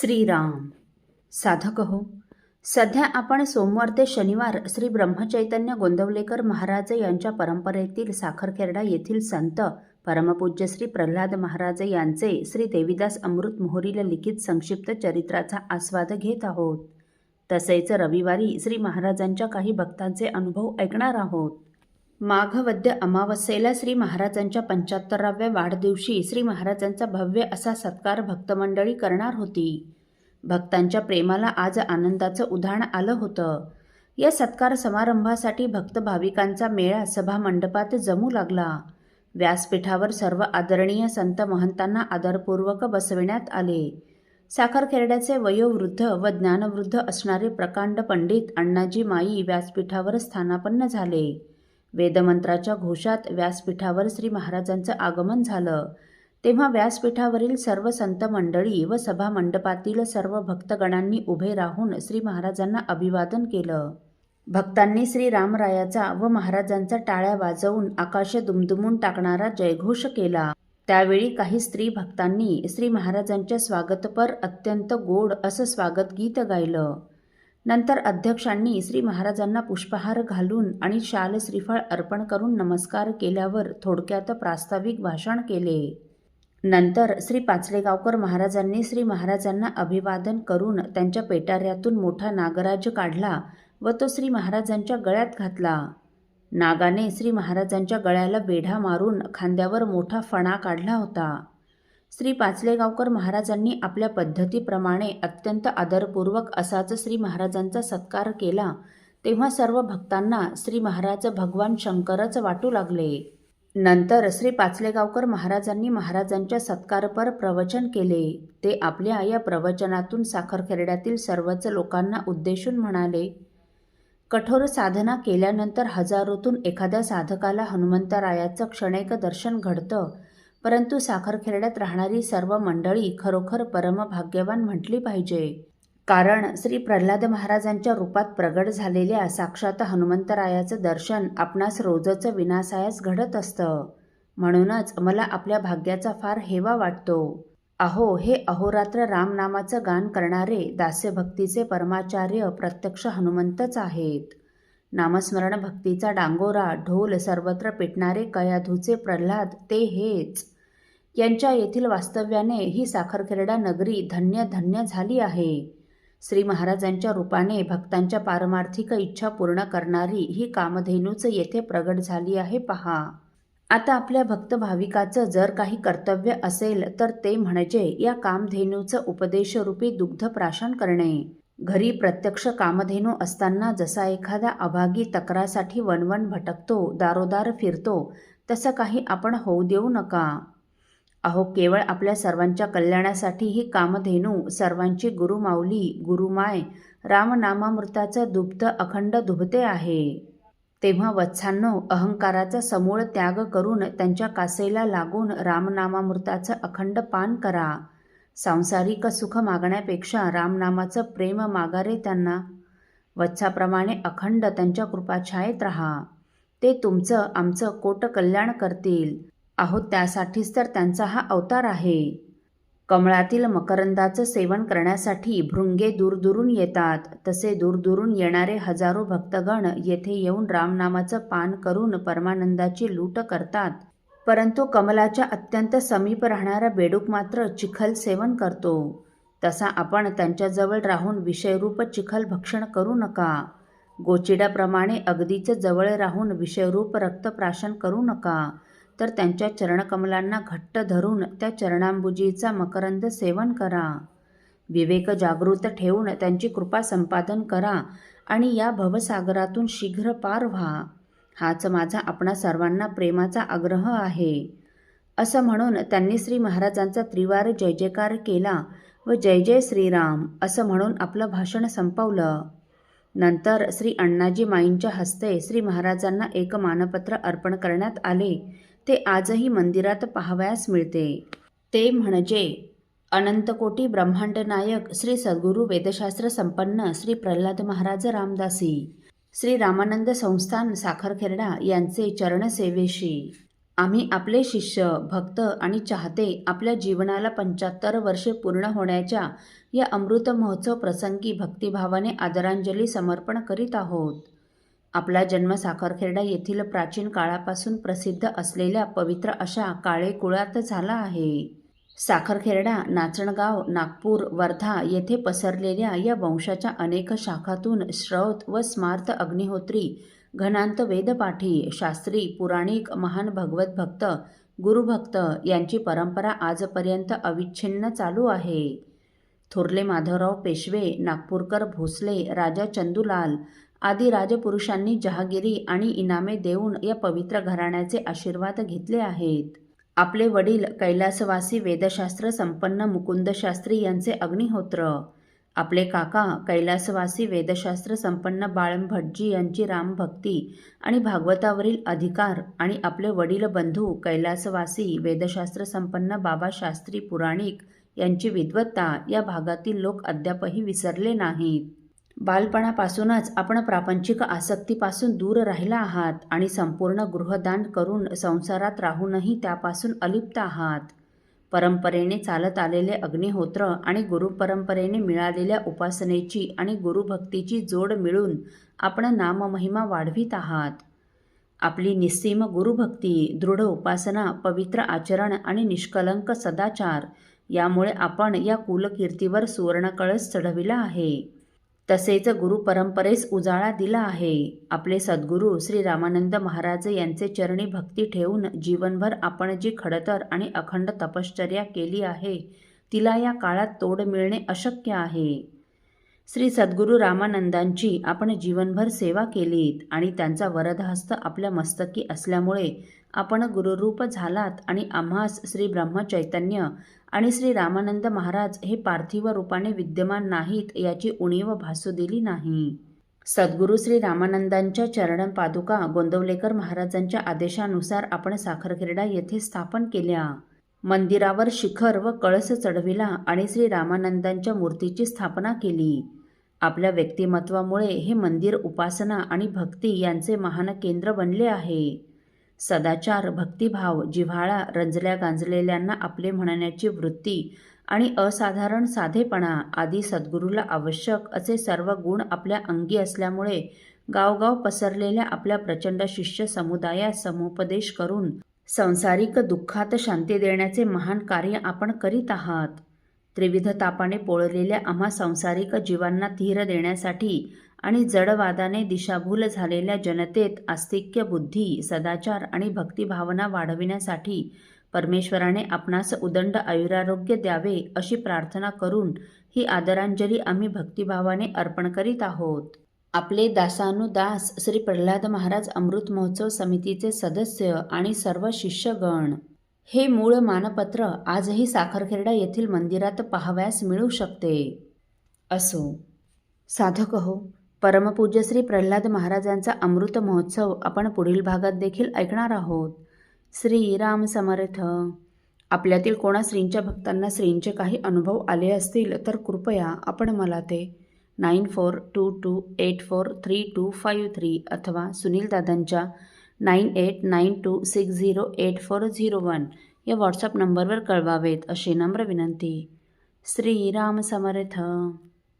श्रीराम. साधक हो, सध्या आपण सोमवार ते शनिवार श्री ब्रह्मचैतन्य गोंदवलेकर महाराज यांच्या परंपरेतील साखरखेर्डा येथील संत परमपूज्य श्री प्रल्हाद महाराज यांचे श्री देवीदास अमृत मोहोरीला लिखित संक्षिप्त चरित्राचा आस्वाद घेत आहोत. तसेच रविवारी श्री महाराजांच्या काही भक्तांचे अनुभव ऐकणार आहोत. माघ वद्य अमावस्येला श्री महाराजांच्या 75व्या वाढदिवशी श्री महाराजांचा भव्य असा सत्कार भक्तमंडळी करणार होती. भक्तांच्या प्रेमाला आज आनंदाचं उधाण आलं होतं. या सत्कार समारंभासाठी भक्त भाविकांचा मेळा सभा मंडपात जमू लागला. व्यासपीठावर सर्व आदरणीय संत महंतांना आदरपूर्वक बसविण्यात आले. साखरखेर्ड्याचे वयोवृद्ध व ज्ञानवृद्ध असणारे प्रकांड पंडित अण्णाजी माई व्यासपीठावर स्थानापन्न झाले. वेदमंत्राच्या घोषात व्यासपीठावर श्री महाराजांचं आगमन झालं. तेव्हा व्यासपीठावरील सर्व संत मंडळी व सभा मंडपातील सर्व भक्तगणांनी उभे राहून श्री महाराजांना अभिवादन केलं. भक्तांनी श्री रामरायाचा व महाराजांचा टाळ्या वाजवून आकाश दुमदुमून टाकणारा जयघोष केला. त्यावेळी काही स्त्री भक्तांनी श्री महाराजांच्या स्वागतपर अत्यंत गोड असं स्वागत गीत गायलं. नंतर अध्यक्षांनी श्री महाराजांना पुष्पहार घालून आणि शाल श्रीफळ अर्पण करून नमस्कार केल्यावर थोडक्यात प्रास्ताविक भाषण केले. नंतर श्री पाचलेगावकर महाराजांनी श्री महाराजांना अभिवादन करून त्यांच्या पेटाऱ्यातून मोठा नागराज काढला व तो श्री महाराजांच्या गळ्यात घातला. नागाने श्री महाराजांच्या गळ्याला वेढा मारून खांद्यावर मोठा फणा काढला होता. श्री पाचलेगावकर महाराजांनी आपल्या पद्धतीप्रमाणे अत्यंत आदरपूर्वक असाच श्री महाराजांचा सत्कार केला. तेव्हा सर्व भक्तांना श्री महाराज भगवान शंकरच वाटू लागले. नंतर श्री पाचलेगावकर महाराजांनी महाराजांच्या सत्कारपर प्रवचन केले. ते आपल्या या प्रवचनातून साखरखेर्ड्यातील सर्वच लोकांना उद्देशून म्हणाले, कठोर साधना केल्यानंतर हजारोतून एखाद्या साधकाला हनुमंतरायाचं क्षणिक दर्शन घडतं. परंतु साखरखेर्ड्यात राहणारी सर्व मंडळी खरोखर परमभाग्यवान म्हटली पाहिजे. कारण श्री प्रल्हाद महाराजांच्या रूपात प्रगट झालेल्या साक्षात हनुमंतरायाचं दर्शन आपणास रोजच विनासायास घडत असतं. म्हणूनच मला आपल्या भाग्याचा फार हेवा वाटतो. अहो, हे अहोरात्र रामनामाचं गान करणारे दास्यभक्तीचे परमाचार्य प्रत्यक्ष हनुमंतच आहेत. नामस्मरण भक्तीचा डांगोरा ढोल सर्वत्र पेटणारे कयाधूचे प्रल्हाद ते हेच. यांच्या येथील वास्तव्याने ही साखरखेर्डा नगरी धन्य धन्य झाली आहे. श्री महाराजांच्या रूपाने भक्तांच्या पारमार्थिक इच्छा पूर्ण करणारी ही कामधेनूच येथे प्रगट झाली आहे पहा. आता आपल्या भक्त भाविकाचं जर काही कर्तव्य असेल तर ते म्हणजे या कामधेनूचं उपदेशरूपी दुग्ध प्राशन करणे. घरी प्रत्यक्ष कामधेनू असताना जसा एखादा अभागी तक्रासाठी वनवन भटकतो, दारोदार फिरतो, तसं काही आपण होऊ देऊ नका. अहो, केवळ आपल्या सर्वांच्या कल्याणासाठी ही कामधेनू सर्वांची गुरुमाऊली गुरुमाय रामनामामृताचं दुग्ध अखंड दुभते आहे. तेव्हा वत्सांनो, अहंकाराचा समूळ त्याग करून त्यांच्या कासेला लागून रामनामामृताचं अखंड पान करा. सांसारिक सुख मागण्यापेक्षा रामनामाचं प्रेम मागा रे त्यांना. वत्साप्रमाणे अखंड त्यांच्या कृपाछायेत राहा. ते तुमचं आमचं कोट कल्याण करतील. अहो, त्यासाठीच तर त्यांचा हा अवतार आहे. कमळातील मकरंदाचं सेवन करण्यासाठी भृंगे दूरदूरून येतात. तसे दूरदूरून येणारे हजारो भक्तगण येथे येऊन रामनामाचं पान करून परमानंदाची लूट करतात. परंतु कमलाच्या अत्यंत समीप राहणारा बेडूक मात्र चिखल सेवन करतो. तसा आपण त्यांच्याजवळ राहून विषयरूप चिखल भक्षण करू नका. गोचिडाप्रमाणे अगदीच जवळ राहून विषयरूप रक्तप्राशन करू नका. तर त्यांच्या चरणकमलांना घट्ट धरून त्या चरणांबुजीचा मकरंद सेवन करा. विवेक जागृत ठेवून त्यांची कृपा संपादन करा आणि या भवसागरातून शीघ्र पार व्हा. हाच माझा आपणा सर्वांना प्रेमाचा आग्रह आहे. असं म्हणून त्यांनी श्री महाराजांचा त्रिवार जय जयकार केला व जय जय श्रीराम असं म्हणून आपलं भाषण संपवलं. नंतर श्री अण्णाजी माईंच्या हस्ते श्री महाराजांना एक मानपत्र अर्पण करण्यात आले. ते आजही मंदिरात पाहावयास मिळते. ते म्हणजे अनंतकोटी ब्रह्मांड नायक श्री सद्गुरू वेदशास्त्र संपन्न श्री प्रल्हाद महाराज रामदासी श्री रामानंद संस्थान साखरखेर्डा यांचे चरणसेवेशी. आम्ही आपले शिष्य, भक्त आणि चाहते आपल्या जीवनाला 75 वर्षे पूर्ण होण्याच्या या अमृत महोत्सव प्रसंगी भक्तिभावाने आदरांजली समर्पण करीत आहोत. आपला जन्म साखरखेर्डा येथील प्राचीन काळापासून प्रसिद्ध असलेल्या पवित्र अशा काळे कुळात झाला आहे. साखरखेर्डा, नाचणगाव, नागपूर, वर्धा येथे पसरलेल्या या वंशाच्या अनेक शाखातून श्रौत व स्मार्त अग्निहोत्री, घनांत वेदपाठी, शास्त्री, पुराणिक, महान भगवत भक्त, गुरुभक्त यांची परंपरा आजपर्यंत अविच्छिन्न चालू आहे. थोरले माधवराव पेशवे, नागपूरकर भोसले, राजा चंदूलाल आदी राजपुरुषांनी जहागिरी आणि इनामे देऊन या पवित्र घराण्याचे आशीर्वाद घेतले आहेत. आपले वडील कैलासवासी वेदशास्त्र संपन्न मुकुंदशास्त्री यांचे अग्निहोत्र, आपले काका कैलासवासी वेदशास्त्र संपन्न बाळंभटजी यांची रामभक्ती आणि भागवतावरील अधिकार आणि आपले वडील बंधू कैलासवासी वेदशास्त्र संपन्न बाबा शास्त्री पुराणिक यांची विद्वत्ता या भागातील लोक अद्यापही विसरले नाहीत. बालपणापासूनच आपण प्रापंचिक आसक्तीपासून दूर राहिला आहात आणि संपूर्ण गृहदान करून संसारात राहूनही त्यापासून अलिप्त आहात. परंपरेने चालत आलेले अग्निहोत्र आणि गुरुपरंपरेने मिळालेल्या उपासनेची आणि गुरुभक्तीची जोड मिळून आपण नाममहिमा वाढवित आहात. आपली निस्सीम गुरुभक्ती, दृढ उपासना, पवित्र आचरण आणि निष्कलंक सदाचार यामुळे आपण या कुलकीर्तीवर सुवर्णकळस चढविला आहे. तसेच गुरुपरंपरेस उजाळा दिला आहे. आपले सद्गुरू श्री रामानंद महाराज यांचे चरणी भक्ती ठेवून जीवनभर आपण जी खडतर आणि अखंड तपश्चर्या केली आहे तिला या काळात तोड मिळणे अशक्य आहे. श्री सद्गुरू रामानंदांची आपण जीवनभर सेवा केलीत आणि त्यांचा वरदहस्त आपल्या मस्तकी असल्यामुळे आपण गुरुरूप झालात आणि आम्हास श्री ब्रह्मचैतन्य आणि श्री रामानंद महाराज हे पार्थिव रूपाने विद्यमान नाहीत याची उणीव भासू दिली नाही. सद्गुरू श्री रामानंदांच्या चरण पादुका गोंदवलेकर महाराजांच्या आदेशानुसार आपण साखरखेर्डा येथे स्थापन केल्या. मंदिरावर शिखर व कळस चढविला आणि श्री रामानंदांच्या मूर्तीची स्थापना केली. आपल्या व्यक्तिमत्वामुळे हे मंदिर उपासना आणि भक्ती यांचे महान केंद्र बनले आहे. सदाचार, भक्तिभाव, जिव्हाळा, रंजल्या गांजलेल्यांना आपले म्हणण्याची वृत्ती आणि असाधारण साधेपणा आदी सद्गुरूला आवश्यक असे सर्व गुण आपल्या अंगी असल्यामुळे गावगाव पसरलेल्या आपल्या प्रचंड शिष्य समुदायास समुपदेश करून संसारिक दुःखात शांती देण्याचे महान कार्य आपण करीत आहात. त्रिविध तापाने पोळलेल्या आम्हा संसारिक जीवांना धीर देण्यासाठी आणि जडवादाने दिशाभूल झालेल्या जनतेत आस्तिक्य बुद्धी, सदाचार आणि भक्तिभावना वाढविण्यासाठी परमेश्वराने आपणास उदंड आयुरारोग्य द्यावे अशी प्रार्थना करून ही आदरांजली आम्ही भक्तिभावाने अर्पण करीत आहोत. आपले दासानुदास श्री प्रल्हाद महाराज अमृत महोत्सव समितीचे सदस्य आणि सर्व शिष्यगण. हे मूळ मानपत्र आजही साखरखेर्डा येथील मंदिरात पाहावयास मिळू शकते. असो, साधक हो, परमपूज्य श्री प्रल्हाद महाराजांचा अमृत महोत्सव आपण पुढील भागात देखील ऐकणार आहोत. श्री राम समर्थ. आपल्यातील कोणा श्रींच्या भक्तांना श्रींचे काही अनुभव आले असतील तर कृपया आपण मला ते 9422843253 अथवा सुनील दादांच्या 9892608401 या व्हॉट्सअप नंबरवर कळवावेत अशी नम्र विनंती. श्री राम समर्थ.